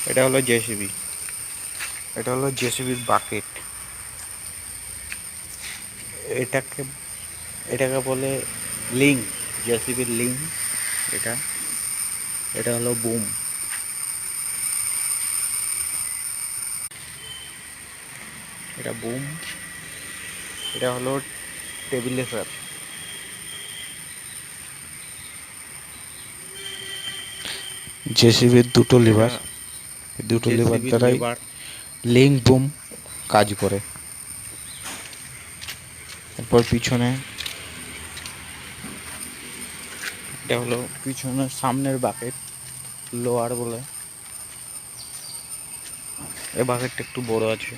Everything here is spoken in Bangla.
এটা হলো জেসিবি, এটা হলো জেসিবির বাকেট। এটাকে এটাকে বলে লিং, জেসিবির লিং। এটা এটা হলো বুম। এটা বুম, এটা হলো টেবিলাইজার। জেসিবির দুটো লিভার, দুটো লিভার দ্বারাই লিং বুম কাজ করে। এরপর পিছনে, এটা হলো পিছনের সামনের বাকেট, লোয়ার বলে। এই বাকেটটা একটু বড় আছে।